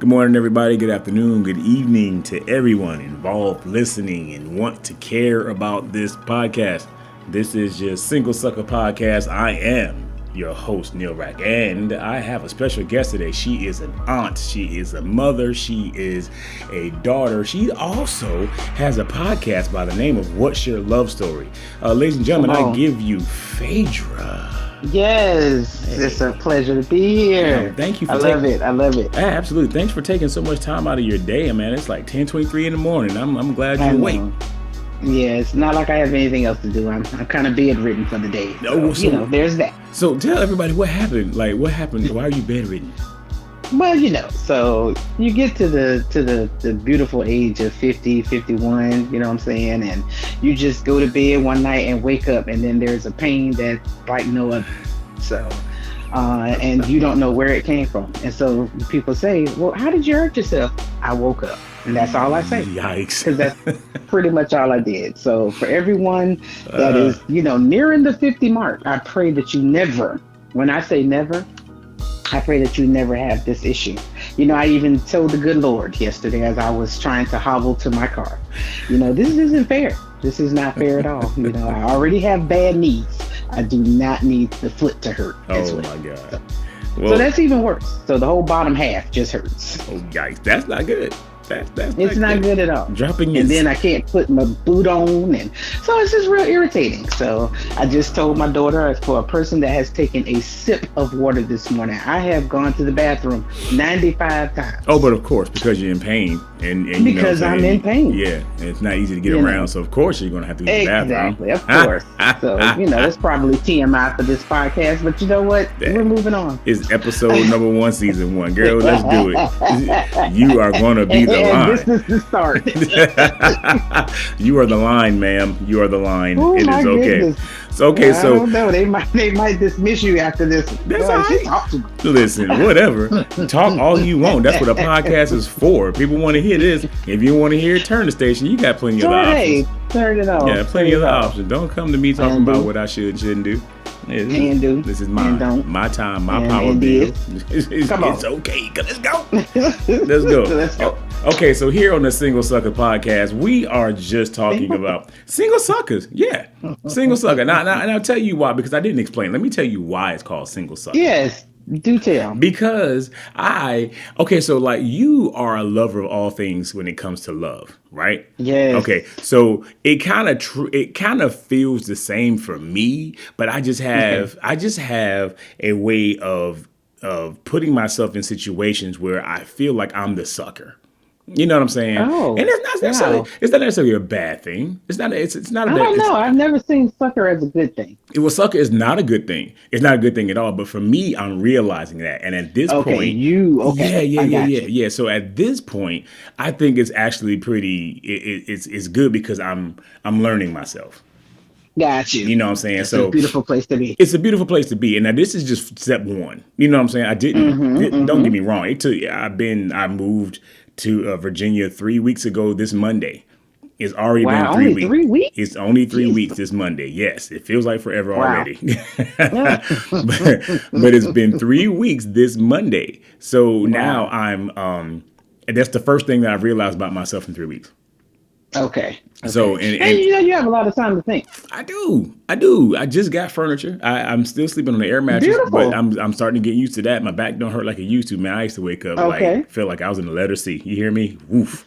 Good morning, everybody. Good afternoon. Good evening to everyone involved listening and want to care about this podcast. This is your Single Sucker Podcast. I am your host, Neil Rack, and I have a special guest today. She is an aunt. She is a mother. She is a daughter. She also has a podcast by the name of What's Your Love Story? Ladies and gentlemen, I give you Phaedra. Yes, It's a pleasure to be here. Yeah, thank you for I love it. Absolutely. Thanks for taking so much time out of your day, man. It's like 10:23 in the morning. I'm glad you're awake. Yeah, it's not like I have anything else to do. I'm kind of bedridden for the day. So, there's that. So tell everybody what happened. Like, what happened? Why are you bedridden? Well, so you get to the beautiful age of 50, 51, you know what I'm saying? And you just go to bed one night and wake up, and then there's a pain that's like no other. So, and you don't know where it came from. And so people say, well, how did you hurt yourself? I woke up. And that's all I say. Yikes. Because that's pretty much all I did. So for everyone that is, nearing the 50 mark, I pray that you never, when I say never, I pray that you never have this issue. I even told the good Lord yesterday as I was trying to hobble to my car, this isn't fair. This is not fair at all. I already have bad knees. I do not need the foot to hurt. Oh my God. So that's even worse. So the whole bottom half just hurts. Oh, yikes. That's not good. It's not good at all. And then I can't put my boot on, and so it's just real irritating. So I just told my daughter, for a person that has taken a sip of water this morning, I have gone to the bathroom 95 times. Oh, but of course, because you're in pain, and because I'm in pain. Yeah, and it's not easy to get around. So of course you're gonna have to use the bathroom. Exactly, of course. So it's probably TMI for this podcast, but you know what? We're moving on. It's episode number 1, season 1. Girl, let's do it. You are gonna be the line. This is the start. You are the line, ma'am. You are the line. Oh, it is okay. Goodness. So okay, I don't know. They might dismiss you after this. That's all right. Listen, whatever. Talk all you want. That's what a podcast is for. People want to hear this. If you want to hear it, turn the station. You got plenty of options. Turn it off. Yeah, plenty of options. Don't come to me talking about what I should and shouldn't do. This is my time, my power bill. Come on. It's okay. Let's go. Let's go. Okay, so here on the Single Sucker Podcast, we are just talking about single suckers. Yeah, single sucker. Now, and I'll tell you why, because I didn't explain. Let me tell you why it's called single sucker. Yes, do tell. Because so like you are a lover of all things when it comes to love, right? Yes. Okay, so it kind of feels the same for me, but I just have a way of putting myself in situations where I feel like I'm the sucker. You know what I'm saying? Oh, and it's not necessarily a bad thing. It's not a I don't know. I've never seen sucker as a good thing. Sucker is not a good thing. It's not a good thing at all. But for me, I'm realizing that. And at this point, yeah. So at this point, I think it's actually pretty. It's good because I'm learning myself. Got you. You know what I'm saying? It's a beautiful place to be. It's a beautiful place to be. And now this is just step 1. You know what I'm saying? I didn't. Don't get me wrong. I moved to Virginia 3 weeks ago this Monday. It's already been 3 weeks. 3 weeks? It's only 3 weeks this Monday. Yes, it feels like forever already. but it's been 3 weeks this Monday. So now I'm and that's the first thing that I've realized about myself in 3 weeks. Okay. So and you have a lot of time to think. I do. I just got furniture. I'm still sleeping on the air mattress, but I'm starting to get used to that. My back don't hurt like it used to. Man, I used to wake up feel like I was in the letter C. You hear me? Woof.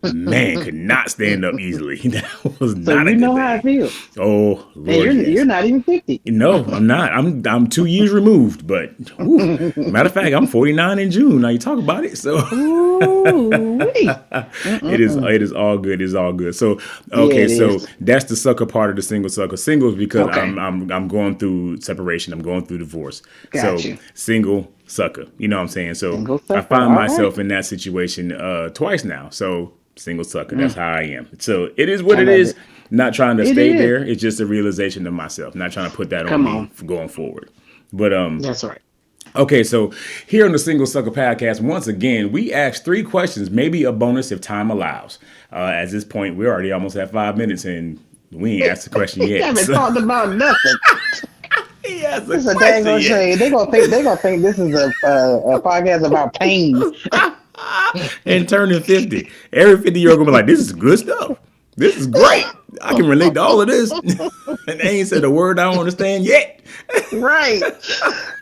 Man, could not stand up easily. That was not a good thing. How I feel. Oh, Lord, you're not even 50. No, I'm not. I'm 2 years removed, but matter of fact, I'm 49 in June. Now you talk about it, so it is all good. It's all good. So okay, so that's the sucker part of the single sucker. Singles because I'm going through separation. I'm going through divorce. Gotcha. Single sucker. You know what I'm saying? So I find myself in that situation twice now. So single sucker. That's how I am. So it is what it is. Not trying to stay there. It's just a realization of myself. Not trying to put that on me going forward. But that's right. Okay, so here on the Single Sucker Podcast, once again, we asked 3 questions, maybe a bonus if time allows. At this point, we're already almost at 5 minutes and we ain't asked the question yet. We haven't talked about nothing. Yes, this is a dang gonna say they're gonna think this is a podcast about pain. and turning 50. Every 50-year-old gonna be like, this is good stuff. This is great. I can relate to all of this. And they ain't said a word I don't understand yet. Right.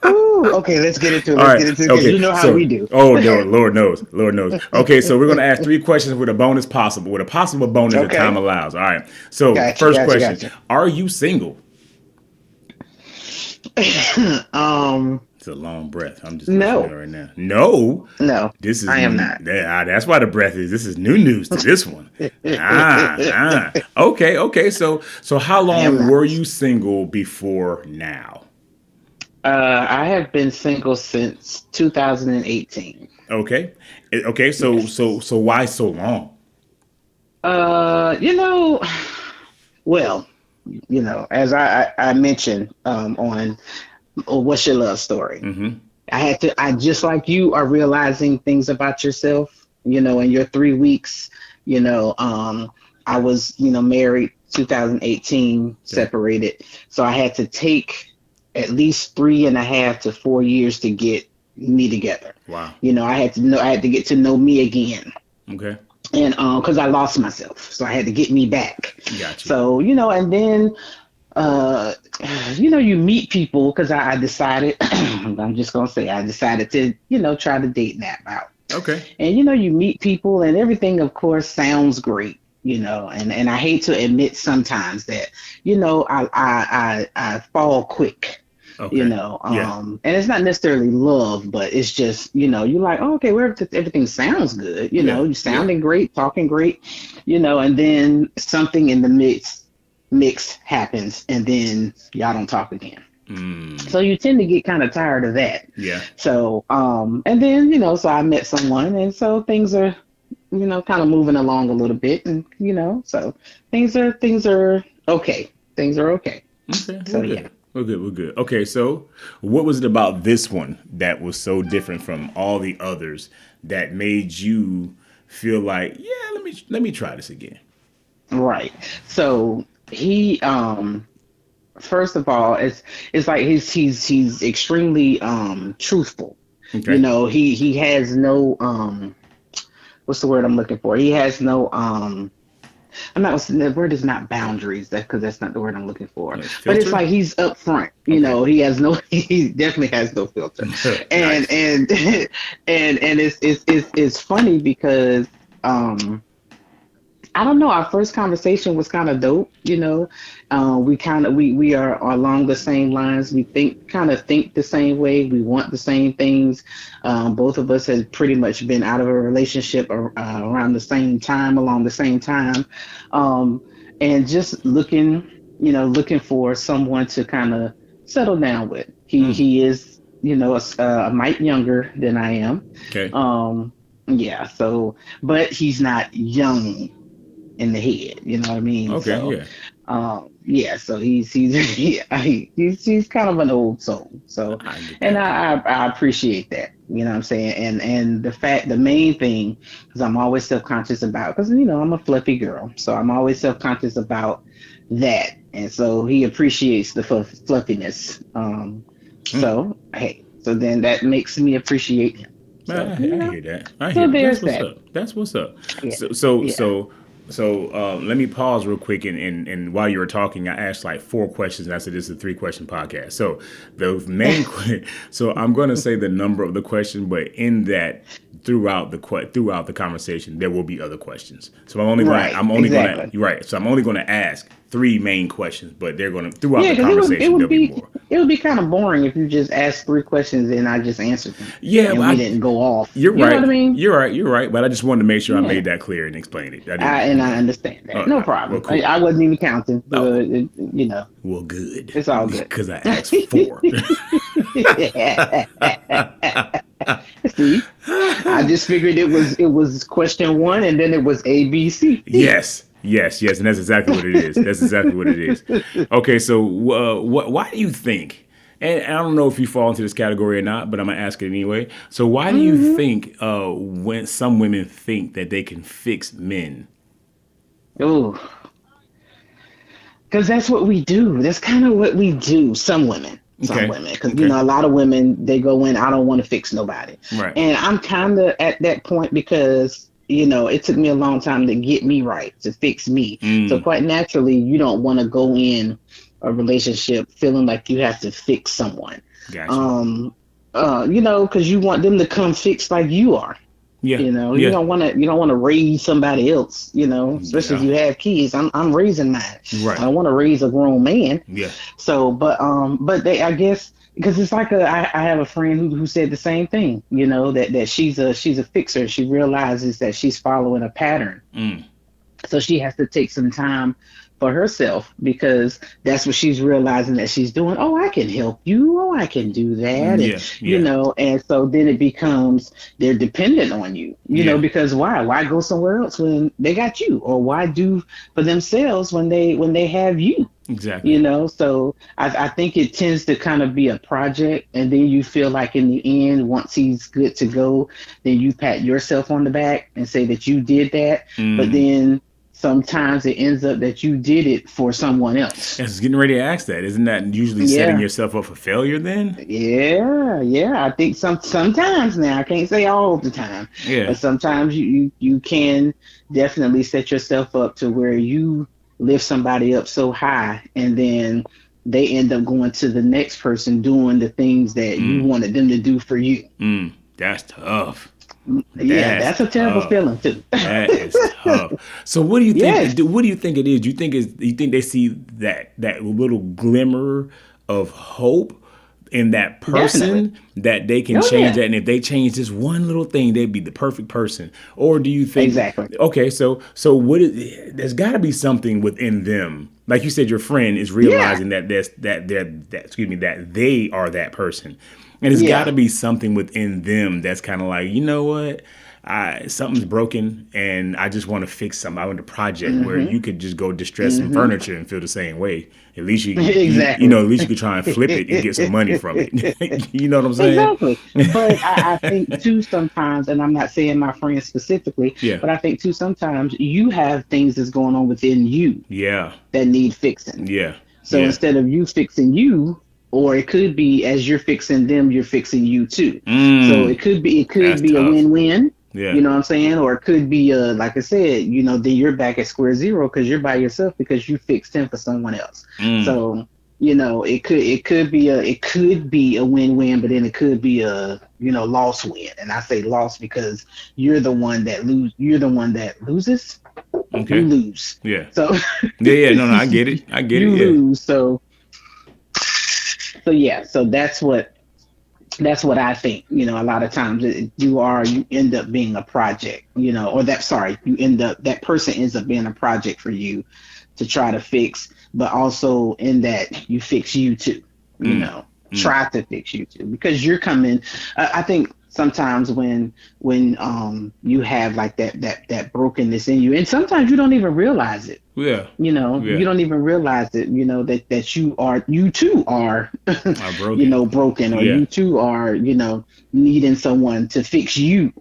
Ooh, okay, let's get into it. All Let's right. get into it because Okay. you know how we So, do. oh no, Lord knows, Lord knows. Okay, so we're gonna ask 3 questions with a bonus possible, with a possible bonus if time Okay. allows. All right. So, Gotcha, first gotcha, question: gotcha. Are you single? um, It's a long breath. I'm just letting you no, know right now. No, no, this is I am not. that's why the breath is. This is new news to this one. Okay, okay. So how I am long not. were you single before now? I have been single since 2018. Okay, okay. Yes. So why so long? You know, well, as I mentioned on What's Your Love Story, Mm-hmm. I just like you are realizing things about yourself, in your 3 weeks, you know, um, I was, married 2018, Okay. separated. So I had to take at least 3.5 to 4 years to get me together. Wow. I had to get to know me again. Okay. And because I lost myself, so I had to get me back. Got you. So and then uh you meet people because I decided I'm just gonna say I decided to try to date that out. Okay. And you meet people and everything of course sounds great, and I hate to admit sometimes that I fall quick, Okay. Yeah. and it's not necessarily love, but it's just you're like, oh, okay, well, everything sounds good, Yeah. you're Yeah. sounding great, talking great, and then something in the mix happens and then y'all don't talk again. Mm. So you tend to get kind of tired of that. Yeah. So and then so I met someone, and so things are kind of moving along a little bit, and so things are okay. Things are okay. Okay. So We're yeah. good. We're good. We're good. Okay. So, what was it about this one that was so different from all the others that made you feel like, yeah, let me try this again? Right. So he first of all, it's like he's extremely truthful. Okay. He has no what's the word I'm looking for? He has no I'm not the word is not boundaries, that because that's not the word I'm looking for. But it's Filter. like he's upfront, Okay. he has no he definitely has no filter. And Nice. and and it's funny because I don't know. Our first conversation was kind of dope. We are along the same lines. We think the same way. We want the same things. Both of us had pretty much been out of a relationship around the same time, along the same time, um, and just looking for someone to kind of settle down with. Mm. He is a mite younger than I am. Okay. Um, yeah. So, but he's not young in the head. You know what I mean? Okay. So, Yeah. yeah. So he's he's kind of an old soul. So, I get and that. I appreciate that. You know what I'm saying? And the main thing, because I'm always self conscious about, because I'm a fluffy girl, so I'm always self conscious about that. And so he appreciates the fluffiness. Mm. So hey, so then that makes me appreciate him. So I hear that. I hear so that. That's there's what's that. up. That's what's up. Yeah, So so yeah. so let me pause real quick and while you were talking, I asked like 4 questions. And I said this is a 3 question podcast. So the so I'm going to say the number of the question, but in that throughout the conversation there will be other questions. So Right, I'm only gonna exactly. you're right. So I'm only gonna ask 3 main questions, but they're gonna throughout Yeah, the because it conversation would there'll be be more. it would be kind of boring if you just asked 3 questions and I just answered them Yeah, and but we didn't go off. you're You know what I right. mean? You're right. But I just wanted to make sure I Yeah, made that clear and explained it. I didn't, and I understand that. No well, problem. I, cool. I wasn't even counting. Oh, well, good. It's all good. Because I asked 4. See, I just figured it was question one and then it was A B C. Yes, yes, yes. And that's exactly what it is. That's exactly what it is. Okay, so why do you think, and I don't know if you fall into this category or not, but I'm going to ask it anyway. So why do you hmm think when some women think that they can fix men? Oh, because that's what we do. That's kind of what we do. Some women. some Okay. women, because Okay. a lot of women, they go in, I don't want to fix nobody. Right. And I'm kind of at that point because it took me a long time to get me right, to fix me. So Mm. quite naturally, you don't want to go in a relationship feeling like you have to fix someone. Gotcha. Because you want them to come fixed like you are. Yeah. You Yeah. don't want to raise somebody else, especially if Yeah. you have kids. I'm raising mine. I Right. don't want to raise a grown man. Yeah. So, but they, I guess, because it's like I have a friend who said the same thing, that she's a fixer. She realizes that she's following a pattern, Mm. so she has to take some time for herself, because that's what she's realizing that she's doing. Oh, I can help you. Oh, I can do that. And, Yeah. Yeah. and so then it becomes, they're dependent on you, Yeah. because why go somewhere else when they got you? Or why do for themselves when they have you? Exactly. So I think it tends to kind of be a project, and then you feel like in the end, once he's good to go, then you pat yourself on the back and say that you did that. But Mm. then sometimes it ends up that you did it for someone else. I was getting ready to ask that. Isn't that usually setting Yeah, yourself up for failure then? yeah. I think sometimes, now I can't say all the time, Yeah. but sometimes you can definitely set yourself up to where you lift somebody up so high, and then they end up going to the next person doing the things that you Mm. wanted them to do for you. Mm. That's tough. Yeah, That's that's a terrible tough. feeling too. That is tough. So what do you think? Yes, What do you think it is? Do you think they see that little glimmer of hope in that definitely. person that they can Oh change yeah, that, and if they change this one little thing, they'd be the perfect person? Or do you think, exactly. okay, so what is, there's got to be something within them, like you said, your friend is Yeah, realizing that there's that excuse me, that they are that person, and it's got yeah. to be something within them that's kind of like, you know what, something's broken and I just want to fix something. I want a project where Mhm, you could just go distress some mhm. furniture and feel the same way. At least Exactly. at least you could try and flip it and get some money from it. You know what I'm saying? Exactly. But I think too sometimes, and I'm not saying my friends specifically, Yeah. but I think too sometimes you have things that's going on within you Yeah. that need fixing. Yeah. So Yeah. instead of you fixing you, or it could be as you're fixing them, you're fixing you too. So Mm. it could That's be a tough. win-win. Yeah. You know what I'm saying? Or it could be like I said, then you're back at square zero because you're by yourself because you fixed him for someone else. Mm. So it could be a win-win, but then it could be a loss win. And I say loss because you're the one that loses. You Okay. lose. Yeah. So Yeah. Yeah. No. No. I get it. I get it. you Yeah. lose. So yeah, so that's what I think. A lot of times you end up being a project, or that person ends up being a project for you to try to fix, but also in that you fix you too, you Mm. know, Mm. try to fix you too, because you're coming. I think sometimes when you have like that brokenness in you, and sometimes you don't even realize it. Yeah. You Yeah. don't even realize it, that you too are, I broken. broken, or Yeah. you too are, needing someone to fix you.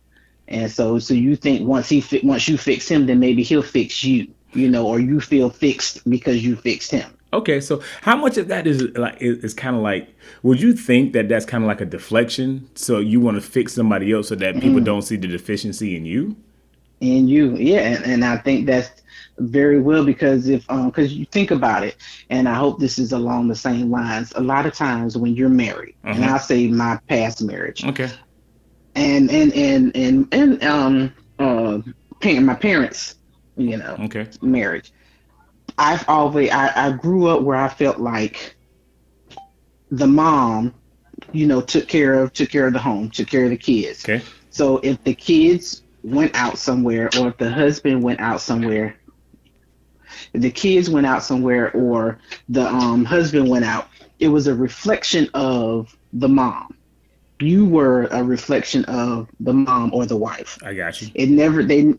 And so you think once you fix him, then maybe he'll fix you, or you feel fixed because you fixed him. Okay, so how much of that is like is kind of like? Would you think that that's kind of like a deflection? So you want to fix somebody else so that people Mm. don't see the deficiency in you? And yeah, and I think that's very well, because if because you think about it, and I hope this is along the same lines. A lot of times when you're married, Uh and huh. I'll say my past marriage, Okay. and my parents, Okay. marriage. I grew up where I felt like the mom, took care of the home, took care of the kids. Okay. So if the kids went out somewhere, or if the husband went out somewhere, if the kids went out somewhere, or the husband went out, it was a reflection of the mom. You were a reflection of the mom or the wife. I got you. It never they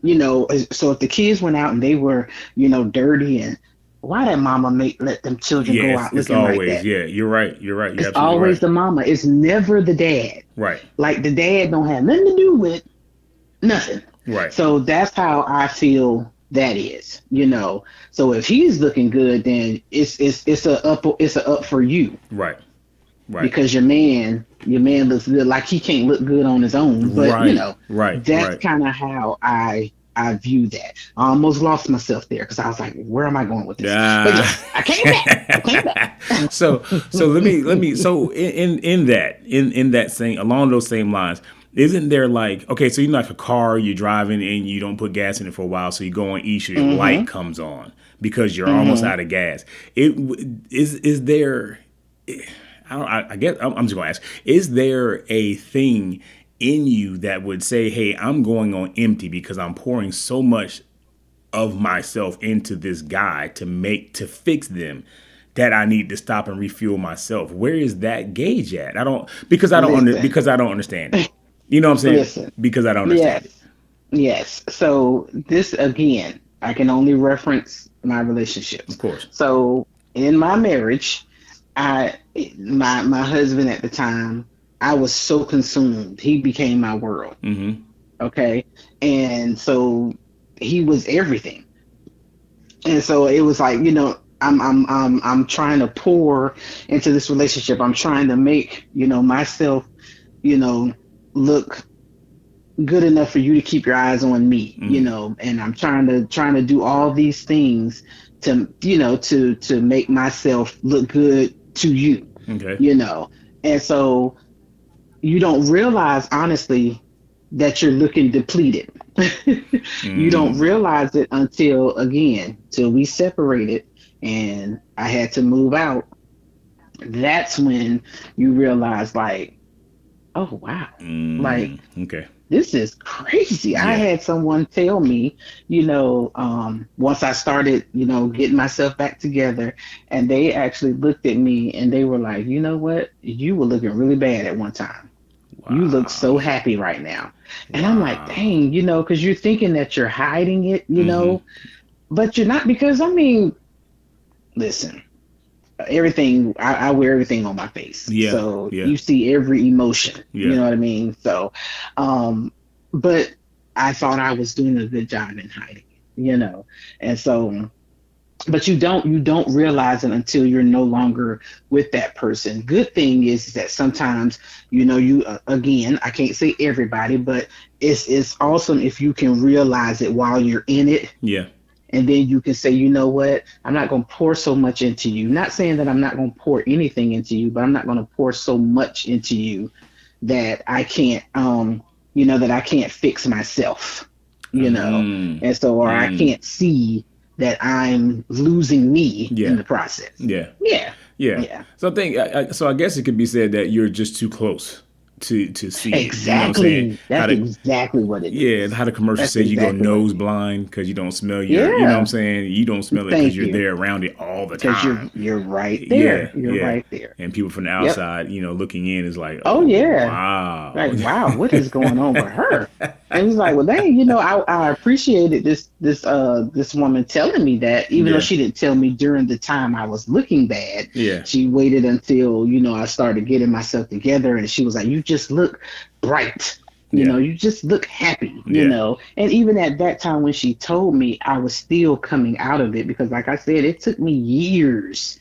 so if the kids went out and they were dirty, and why did mama make let them children Yeah, go out it's looking like always, that? yeah. You're right. You're right. You're It's absolutely always right. the mama. It's never the dad. Right. Like the dad don't have nothing to do with nothing. Right. So that's how I feel that is. So if he's looking good, then it's a up for you. Right. Right. because your man looks good. Like he can't look good on his own. But Right. Right. that's Right. kind of how I view that. I almost lost myself there because I was like, where am I going with this? But Ah. yes, I came back. I came back. So let me so in that same along those same lines, isn't there like, okay, so you're like a car, you're driving and you don't put gas in it for a while, so you go on E, so your light Mm-hmm. comes on because you're almost Mm-hmm. out of gas. It is there, I guess I'm just gonna ask: is there a thing in you that would say, "Hey, I'm going on empty because I'm pouring so much of myself into this guy to fix them that I need to stop and refuel myself"? Where is that gauge at? I don't Listen, because I don't understand it. You know what I'm saying? listen. Because I don't understand it. Yes, yes. So this again, I can only reference my Of relationships. course. So in my marriage, I my husband at the time, I was so consumed. He became my world. Okay. And so he was everything. And so it was like, I'm trying to pour into this relationship. I'm trying to make, myself, you know, look good enough for you to keep your eyes on me, and I'm trying to do all these things to, to make myself look good to you, Okay. you know. And so you don't realize honestly that you're looking depleted. You don't realize it until again, till we separated and I had to move out. That's when you realize like, oh wow, like Okay. this is crazy. I Yeah. had someone tell me, once I started, getting myself back together, and they actually looked at me and they were like, you know what? You were looking really bad at one time. You look so Wow. happy right now. And I'm like, Wow. dang, because you're thinking that you're hiding it, but you're not because, I mean, listen, everything, I wear everything on my face. Yeah. So Yeah. you see every emotion, you Yeah. know what I mean? So, um, but I thought I was doing a good job in hiding it, and so, but you don't realize it until you're no longer with that person. Good thing is that sometimes, again, I can't say everybody, but it's awesome if you can realize it while you're in it, Yeah. and then you can say, you know what, I'm not going to pour so much into you. Not saying that I'm not going to pour anything into you, but I'm not going to pour so much into you that I can't, that I can't fix myself, Mm. and so, or I Mm. can't see that I'm losing me in Yeah. the process. Yeah. Yeah. Yeah. Yeah. So I guess it could be said that you're just too close to see it. You know what I'm saying? Exactly. That's exactly what it Yeah, is. how the commercial That's says you go exactly what it nose is. blind because you don't smell you know what I'm Yeah. saying? You don't smell it because Thank you're you. there around it all the Because you're time. you're right there. Yeah, You're yeah. right there. And people from the Yep. outside, looking in is like, Oh oh, yeah. wow. Like, wow, what is going on with her? And it's like, well, dang, I appreciated this woman telling me that, even though Yeah, she didn't tell me during the time I was looking bad. yeah, She waited until, I started getting myself together, and she was like, you just look bright. yeah, You just look happy, yeah, And even at that time when she told me, I was still coming out of it because, like I said, it took me years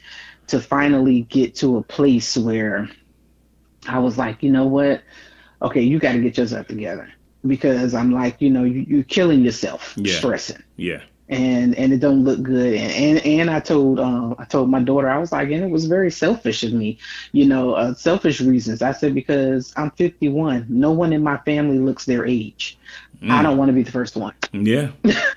to finally get to a place where I was like, you know what? Okay, you got to get yourself together because I'm like, you're killing yourself yeah, stressing, yeah. and it don't look good. And I told my daughter, I was like, and it was very selfish of me, selfish reasons. I said because I'm 51, no one in my family looks their age. I don't want to be the first one. Yeah,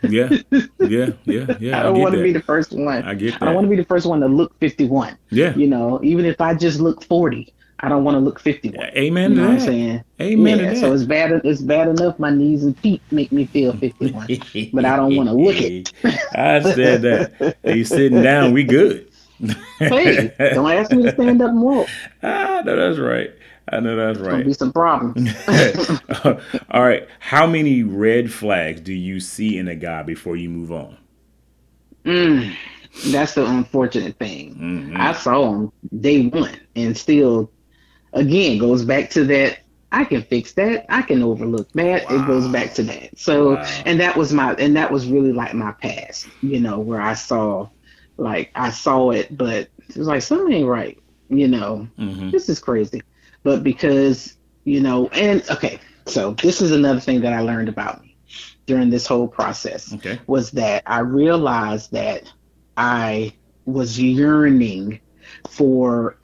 yeah, yeah, yeah, I yeah. I don't get want to be that. the first one. I get I don't want that. to be the first one to look 51. Yeah. Even if I just look 40, I don't want to look 51. Amen You to know what I'm that. saying? Amen to Yeah. So that. it's bad enough my knees and feet make me feel 51, but I don't want to look it. I said that. Hey, sitting down, we good. Hey, don't ask me to stand up and walk. I know that's right. I know that's It's gonna right. be some problems. All right. How many red flags do you see in a guy before you move on? Mm, that's the unfortunate thing. I saw him day one, and still, again, goes back to that. I can fix that. I can overlook that. It goes back Wow. to that. So, Wow. and that was really like my past, where I saw it, but it was like something ain't right. you know, Mm-hmm. this is crazy. But because, and okay, so this is another thing that I learned about me during this whole process Okay. was that I realized that I was yearning for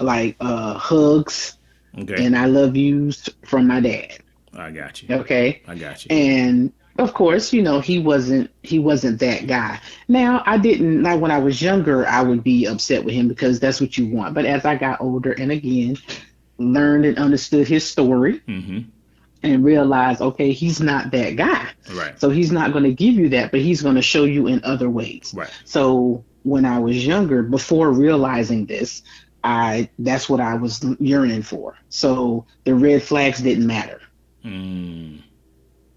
like hugs Okay. and I love yous from my dad. I got you. Okay. I got you. And of course, he wasn't that guy. Now, I didn't like when I was younger, I would be upset with him because that's what you want. But as I got older and again learned and understood his story Mm-hmm. and realized, okay, he's not that guy. Right. So he's not going to give you that, but he's going to show you in other ways. Right. So when I was younger, before realizing this, I that's what I was yearning for. So the red flags didn't matter. Mm.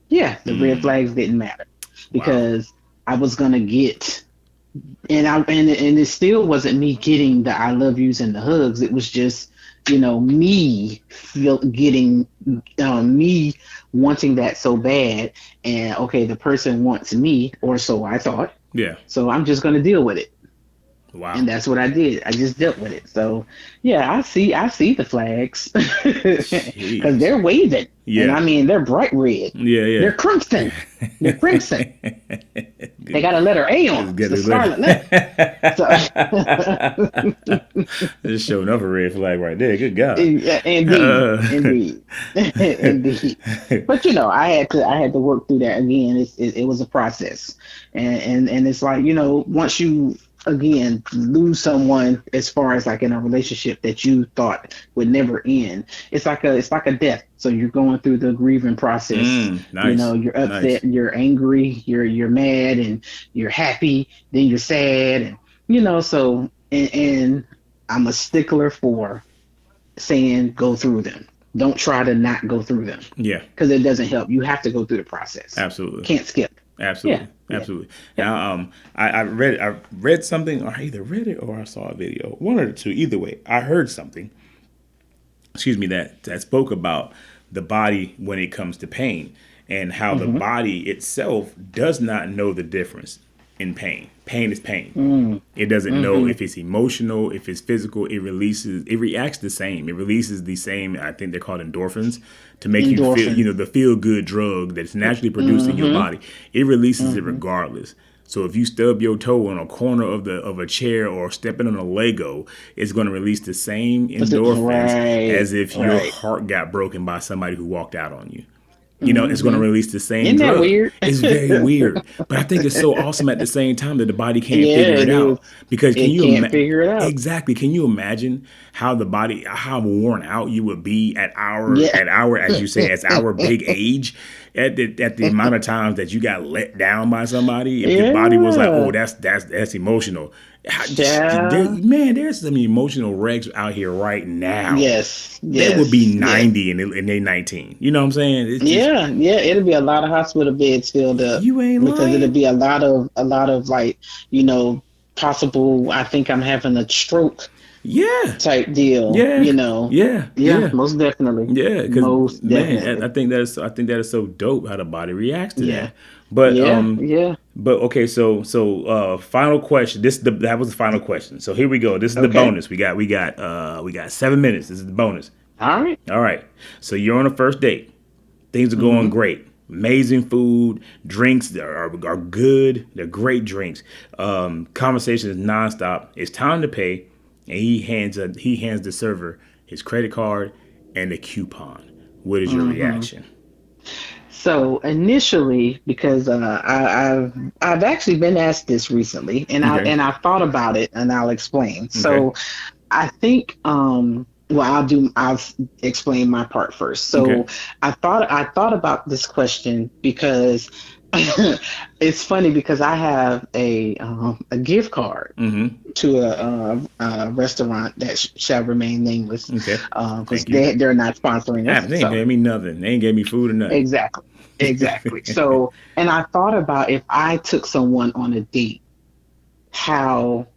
Yeah, the red Mm. flags didn't matter Wow. because I was gonna get, and it still wasn't me getting the I love yous and the hugs. It was just me getting me wanting that so bad, and okay, the person wants me, or so I thought. Yeah. So I'm just gonna deal with it. Wow. And that's what I did. I just dealt with it. So yeah, I see the flags because Jeez. they're waving, and Yeah. I mean they're bright red. Yeah. They're Yeah. crimson. They're crimson. They got a letter A on It's them. It's good. the scarlet letter. So Just showing up a red flag right there. Good God. yeah, indeed, Uh, indeed, indeed. But I had to work through that again. It was a process, and it's like once you again lose someone as far as like in a relationship that you thought would never end, it's like a death. So you're going through the grieving process. nice. You're Nice. upset, you're angry, you're mad, and you're happy. Then you're sad, and so and I'm a stickler for saying go through them. Don't try to not go through them Yeah. because it doesn't help. You have to go through the process. Absolutely. Can't skip. Yeah, Absolutely, yeah, absolutely. yeah. Now, I read something, or I either read it or I saw a video, one or the two. Either way, I heard something. Excuse me, that spoke about the body when it comes to pain, and how the Mm-hmm. body itself does not know the difference in pain. Pain is pain. Mm, It doesn't know mm-hmm. if it's emotional, if it's physical. It reacts the same. It releases the same. I think they're called endorphins to make you feel, Endorphins. the feel good drug that's naturally produced in your Mm-hmm. body. It releases it Mm-hmm. regardless. So if you stub your toe on a corner of a chair or stepping on a Lego, it's going to release the same endorphins Right, as if your right. heart got broken by somebody who walked out on you. It's going to Mm-hmm. release the same Isn't that drug. weird? It's very weird, but I think it's so awesome at the same time that the body can't Yeah, figure it it is. out. Because can It you can't figure it out. exactly? Can you imagine how the body, how worn out you would be Yeah. at our, as you say, as our big age, at the amount of times that you got let down by somebody? If your body was like, oh, Yeah. that's emotional. Yeah. Man, there's some emotional wrecks out here right now. Yes. They would be Yes. Yes. 90 and they 19. You know what I'm saying? It's just, Yeah, yeah, it'll be a lot of hospital beds filled up you ain't because it'll lying. be a lot of like, you know, possible I think I'm having a stroke Yeah, type deal, yeah, yeah, Yeah, yeah, most definitely. yeah. Because Most man, definitely. I think that is so dope how the body reacts to Yeah. that. But Yeah, yeah. okay. So final question. That was the final question. So here we go. This is the Okay. bonus. We got 7 minutes. This is the bonus. All right. All right. So you're on a first date. Things are going Mm-hmm. great. Amazing food, drinks are good. They're great drinks. Conversation is nonstop. It's time to pay, and he hands the server his credit card and a coupon. What is your Mm-hmm. reaction? So initially, because I've actually been asked this recently, and I Okay. and I thought about it, and I'll explain. Okay. So I think well I'll explain my part first. Okay. So I thought about this question because it's funny because I have a gift card Mm-hmm. to a restaurant that shall remain nameless Okay. because Thank you. they're not sponsoring us. They ain't So paying me nothing. They ain't gave me food or nothing. exactly, exactly. So and I thought about if I took someone on a date, how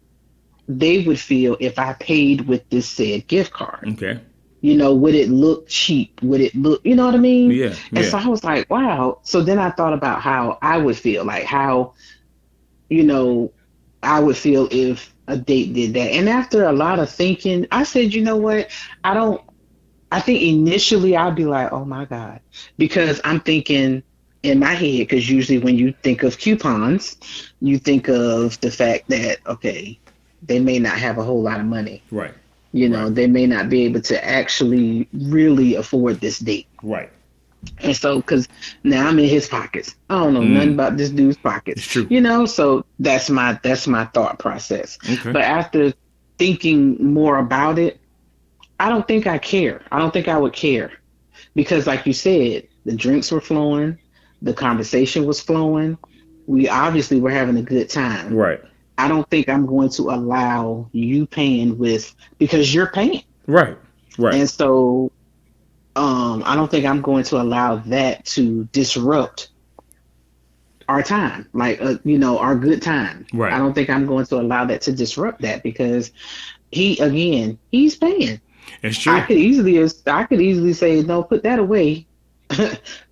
they would feel if I paid with this said gift card. Okay. Would it look cheap? Would it look, you know what I mean? Yeah. And Yeah. so I was like, wow. So then I thought about how I would feel, like how, you know, I would feel if a date did that. And after a lot of thinking, I said, you know what? I don't, I think initially I'd be like, oh my God, because I'm thinking in my head, because usually when you think of coupons, you think of the fact that, okay, they may not have a whole lot of money. Right. You Right. know, they may not be able to actually really afford this date. Right. And so, because now I'm in his pockets, I don't know nothing Mm. about this dude's pockets, It's true. you know. So that's my thought process. Okay. But after thinking more about it, I don't think I care. I don't think I would care because, like you said, the drinks were flowing, the conversation was flowing. We obviously were having a good time. Right. I don't think I'm going to allow you paying with because you're paying, Right. Right. and so I don't think I'm going to allow that to disrupt our time, like our good time. I Right. don't think I'm going to allow that to disrupt that because he's paying. It's I true. could easily I could easily say no, put that away.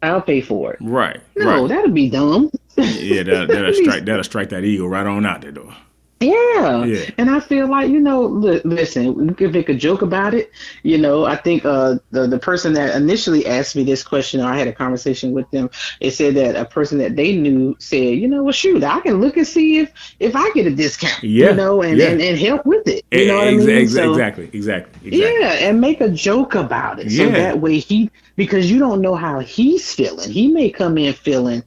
I'll pay for it. Right. Right. No, that'd be dumb. Yeah. That'll That'd be strike that ego right on out the door. Yeah, Yeah. and I feel like listen, we could make a joke about it. I think the person that initially asked me this question, or I had a conversation with them. It said that a person that they knew said, well, shoot, I can look and see if I get a discount, Yeah. and Yeah. and help with it. You know what I mean? So Exactly. Exactly. Exactly. yeah, and make a joke about it, so Yeah. that way because you don't know how he's feeling. He may come in feeling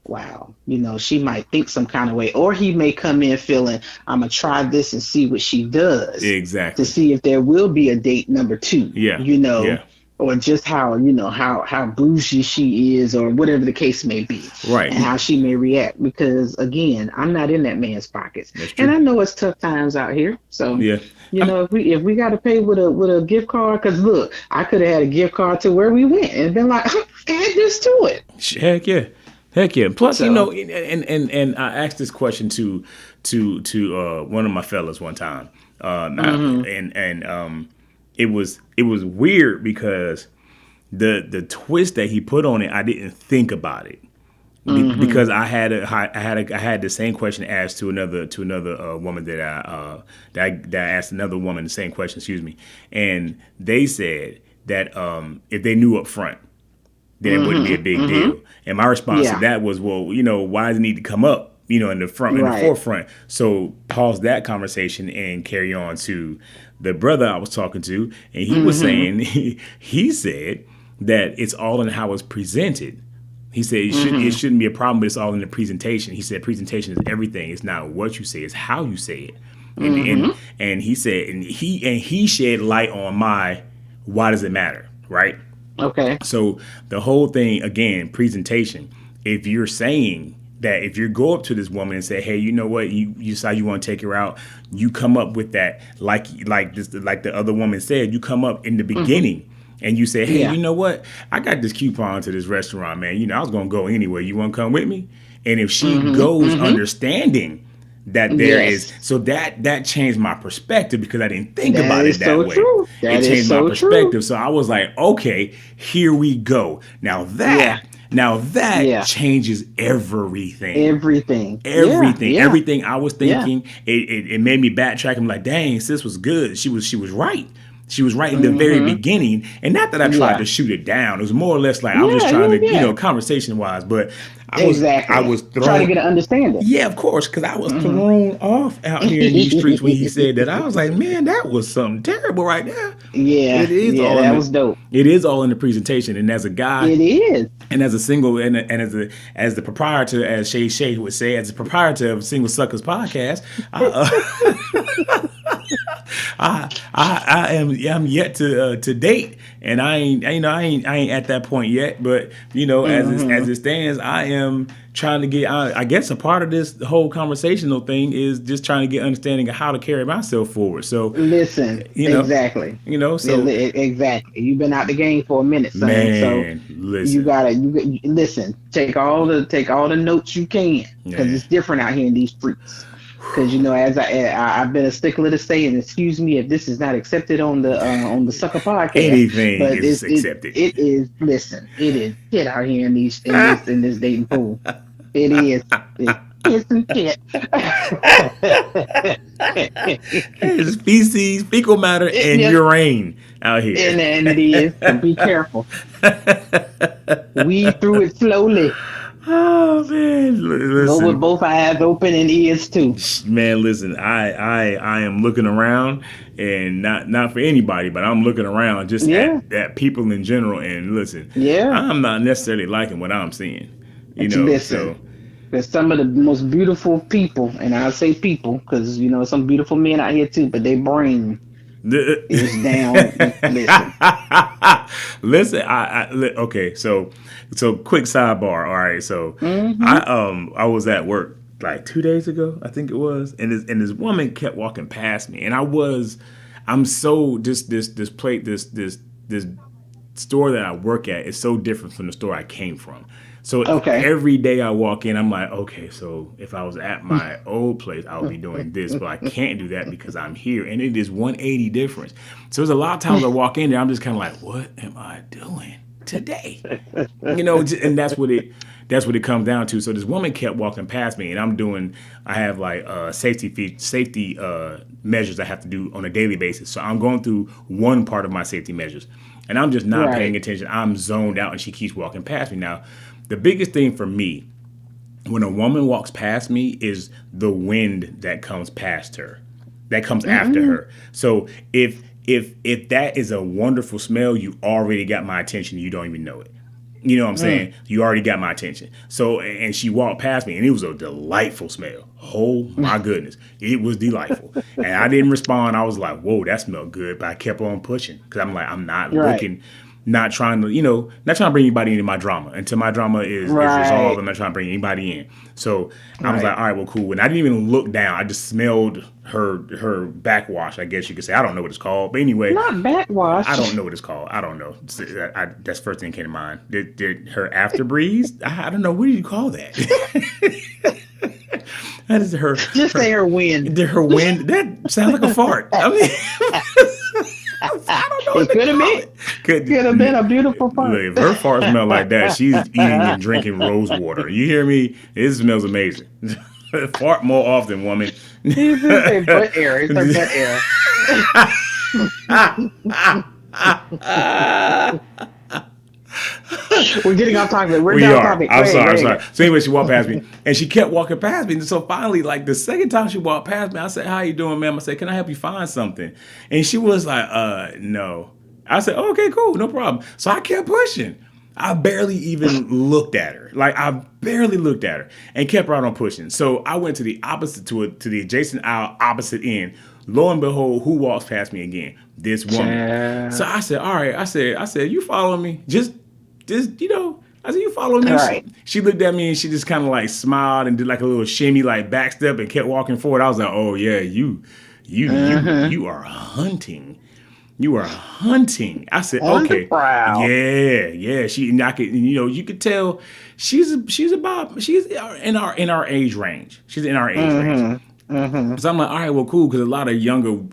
wow, she might think some kind of way. Or he may come in feeling, I'm going to try this and see what she does to Exactly. see if there will be a date number two, Yeah. Yeah. or just how, how bougie she is or whatever the case may be Right. and how she may react. Because again, I'm not in that man's pockets. That's And true. I know it's tough times out here. So, Yeah. I'm, if we got to pay with a gift card, because look, I could have had a gift card to where we went and been like, add this to it. Heck yeah. Heck yeah. Plus, So, and I asked this question to one of my fellas one time. mhm. It was weird because the twist that he put on it, I didn't think about it. Hmm. Because I had the same question asked to another woman that I asked another woman the same question, excuse me, and they said that if they knew up front, then it wouldn't be Hmm. a big Hmm. deal. And my response to Yeah. that was, well, why does it need to come up, in the Right. forefront? So pause that conversation and carry on to the brother I was talking to, and he was Hmm. saying he said that it's all in how it's presented. He said it Hmm. shouldn't be a problem, but it's all in the presentation. He said presentation is everything. It's not what you say, it's how you say it. And Hmm. he said and he shed light on my why does it matter, right? Okay. So the whole thing again, presentation. If you're saying that, if you go up to this woman and say, "Hey, you know what? You decide you want to take her out," you come up with that like the other woman said. You come up in the Hmm. beginning and you say, "Hey, Yeah. you know what? I got this coupon to this restaurant, man. I was gonna go anyway. You want to come with me?" And if she Hmm. goes Hmm. understanding that there is, Yes. so that changed my perspective because I didn't think That about it is that so way. true. It That is changed my so true. perspective. So I was like, okay, here we go. Yeah. Now that Yeah. changes everything. Everything. Yeah. Yeah. Everything I was Yeah. thinking, it made me backtrack. I'm like, dang, sis was good. She was right. She was right in the very Hmm. beginning, and not that I tried Yeah. to shoot it down. It was more or less like I was just Yeah. trying Yeah. to, Yeah. conversation wise. But I Exactly. was Try to thrown. get an understanding. Yeah, of course, because I was Hmm. thrown off out here in these streets when he said that. I was like, man, that was something terrible right there. Yeah. It is Yeah. all in That the was dope. it is all in the presentation. And as a guy, It is. and as a single, and as the proprietor, as Shay would say, as the proprietor of Single Suckers podcast, I, I'm yet to date, and I ain't at that point yet. But as Hmm. it stands, I am trying to get. I guess a part of this whole conversational thing is just trying to get understanding of how to carry myself forward. So, Listen. you know, Exactly. so Exactly. You've been out the game for a minute, son. So man, you listen, gotta listen. Take all the notes you can, because yeah, it's different out here in these streets. Because as I've been a stickler to say, and excuse me if this is not accepted on the Sucker Podcast, anything but is accepted. it is. Listen, it is shit out here in this dating pool. It is. Kissing shit. There's feces, fecal matter, and Yes, urine out here. and it is. So be careful. Weed through it slowly. Oh man, Go with listen, both eyes open and ears too. man, listen. I am looking around, and not for anybody, but I'm looking around just Yeah, at people in general. And listen, yeah. I'm not necessarily liking what I'm seeing, you And know. listen, So there's some of the most beautiful people, and I say people because some beautiful men out here too, but their brain is down. Listen. listen, okay, so quick sidebar. All right, so Mm-hmm. I was at work like 2 days ago, I think it was, and this woman kept walking past me, and I'm so this store that I work at is so different from the store I came from. So Okay. every day I walk in, I'm like, okay, so if I was at my old place, I would be doing this, but I can't do that because I'm here, and it is 180 difference. So there's a lot of times I walk in there, I'm just kind of like, what am I doing today? And that's what it comes down to. So this woman kept walking past me, and I have like safety measures I have to do on a daily basis. So I'm going through one part of my safety measures, and I'm just not paying Right. attention. I'm zoned out, and she keeps walking past me. Now, the biggest thing for me when a woman walks past me is the wind that comes past her, that comes after Mm-mm. her. So if that is a wonderful smell, you already got my attention. You don't even know it. You know what I'm Mm. saying? You already got my attention. So, and she walked past me, and it was a delightful smell. Oh my goodness, it was delightful. And I didn't respond. I was like, "Whoa, that smelled good," but I kept on pushing because I'm like, I'm not Right. looking, not trying to, not trying to bring anybody into my drama. Until my drama is resolved, Right. I'm not trying to bring anybody in. So I was like, Right. all right, well, cool. And I didn't even look down. I just smelled her backwash, I guess you could say. I don't know what it's called, but anyway, Not I don't backwash. know what it's called. I don't know. That's the first thing that came to mind. Did her after breeze? I don't know. What do you call that? That is Just say her wind. her wind. That sounds like a fart. I mean, I don't know what It to could have call been. it. Could Could have been a beautiful look, part. if her fart smell like that, she's eating and drinking rose water. You hear me? It smells amazing. Fart more often, woman. He just say butt air. It's her butt air. We're getting off topic. We're We off are. topic. Go I'm ahead. sorry. Go I'm ahead. sorry. So anyway, she walked past me, and she kept walking past me. And so finally, like the second time she walked past me, I said, "How you doing, ma'am?" I said, "Can I help you find something?" And she was like, no." I said, oh, "Okay, cool, no problem." So I kept pushing. I barely even looked at her. Like I barely looked at her, and kept right on pushing. So I went to the opposite to the adjacent aisle, opposite end. Lo and behold, who walks past me again? This woman. So Child. I said, "All right." I said, "You follow me? Just I said, "You follow me?" She, Right. she looked at me and she just kind of like smiled and did like a little shimmy, like back step, and kept walking forward. I was like, "Oh yeah, Mm-hmm. you are hunting. You are hunting." I said, On the "Okay, prowl. yeah, yeah." She and I could, you could tell she's in our age range. She's in our age range. Mm-hmm. Mm-hmm. So I'm like, all right, well, cool, because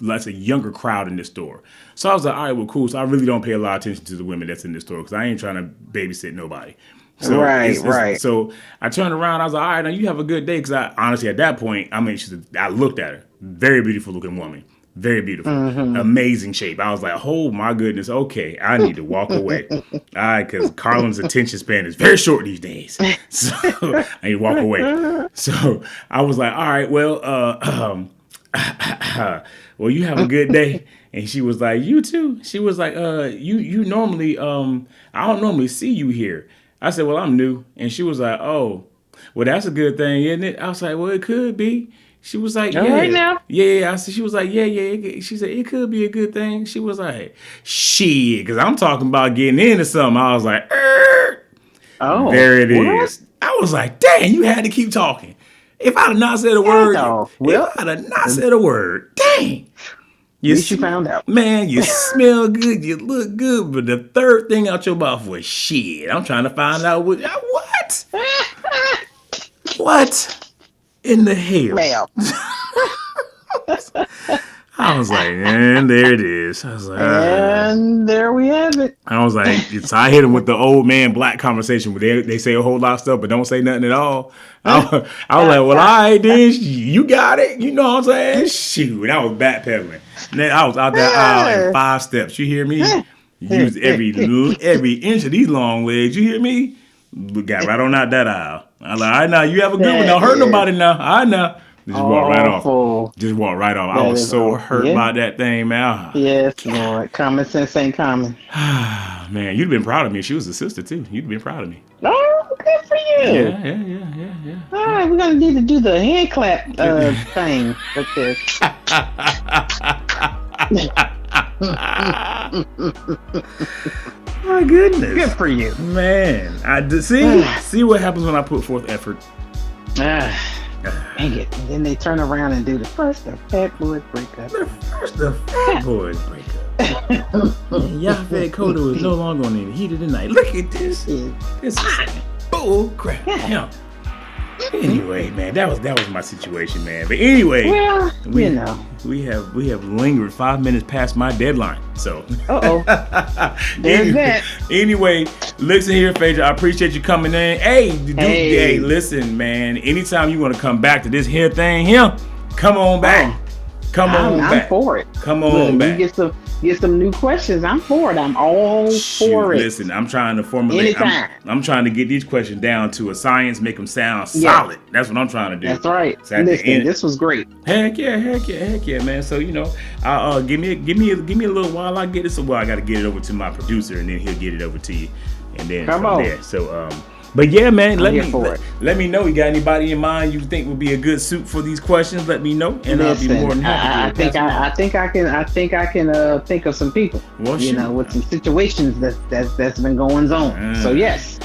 that's a younger crowd in this store. So I was like, all right, well, cool. So I really don't pay a lot of attention to the women that's in this store because I ain't trying to babysit nobody. So Right. Right. so I turned around. I was like, all right, now you have a good day. Because I honestly, at that point, I mean, I looked at her, very beautiful looking woman, very beautiful, Mm-hmm. amazing shape. I was like, oh my goodness, okay, I need to walk away. All right, because Carlin's attention span is very short these days. So I need to walk away. So I was like, all right, well, well, you have a good day. And she was like, you too. She was like, you normally, I don't normally see you here. I said, well, I'm new. And she was like, oh, well, that's a good thing, isn't it? I was like, well, it could be. She was like, All right yeah, now. yeah. I said, she was like, yeah, yeah. She said, it could be a good thing. She was like, shit, because I'm talking about getting into something. I was like, Oh, there it what? is. I was like, dang, you had to keep talking. If I'd have not said a Heck word, off. if Well, I'd have not at said a word, dang. least you found out. Man, you smell good, you look good, but the third thing out your mouth was shit. I'm trying to find out what? What in the hell? Ma'am. I was like, and there it is. I was like, And there we have it. I was like, so I hit him with the old man black conversation where they say a whole lot of stuff, but don't say nothing at all. I was like, well, all right, then you got it. You know what I'm saying? Shoot, and I was backpedaling. And then I was out that aisle in 5 steps. You hear me? Use every inch of these long legs. You hear me? We got right on out that aisle. I was like, all right, now you have a good one. Don't hurt nobody now. All right, now. Just walk right off. Just walk right off. I was so hurt by that thing, man. Yes, Lord. Common sense ain't common. Man, you'd have been proud of me. She was a sister, too. You'd have been proud of me. Oh, good for you. Yeah. All right, we're going to need to do the hand clap thing with this. My goodness. Good for you. Man, see what happens when I put forth effort. Dang it. And then they turn around and do the first the Fat Boys breakup. The Fat Boys breakup. Yafet Kodo is no longer on the heat of the night. Look at this. This is bull crap. Yeah. Anyway, man, that was my situation, man. But anyway, well, we have lingered 5 minutes past my deadline. So there's that. Anyway, listen here, Phaedra, I appreciate you coming in. Hey, listen, man. Anytime you want to come back to this here thing here, come on back. I'm for it. Come on back. You get some new questions. I'm for it. I'm all for it. Listen, I'm trying to formulate. I'm trying to get these questions down to a science, make them sound solid. That's what I'm trying to do. That's right. So listen, this was great. Heck yeah, man. So I'll give me a little while. I get it. So I got to get it over to my producer, and then he'll get it over to you, and then from there. So but yeah, man, let me know. You got anybody in mind you think would be a good suit for these questions? Let me know, and I'll be more than happy. I think I can think of some people. Well, with some situations that's been going on. So yes,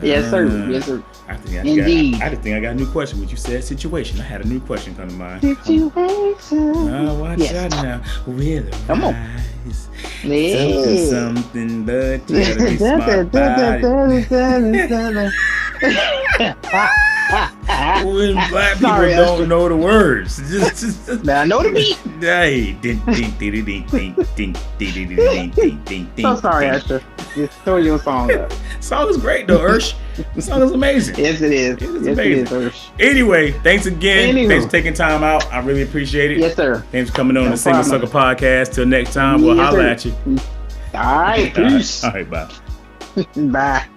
sir. I think I got a new question. What you said, situation. I had a new question come to mind. Situation. Watch out now. We're come on. Something, but you gotta be smart when black people don't know the words. I know the beat. Hey, so sorry, Esther. Just throw your song up. Song is great though, Ursh. The song is amazing. Yes, it is. Amazing. Anyway, thanks again. Thanks for taking time out. I really appreciate it. Yes, sir. Thanks for coming on the Single Sucker Podcast. Till next time, we'll holler at you. All right, peace. All right, bye. Bye.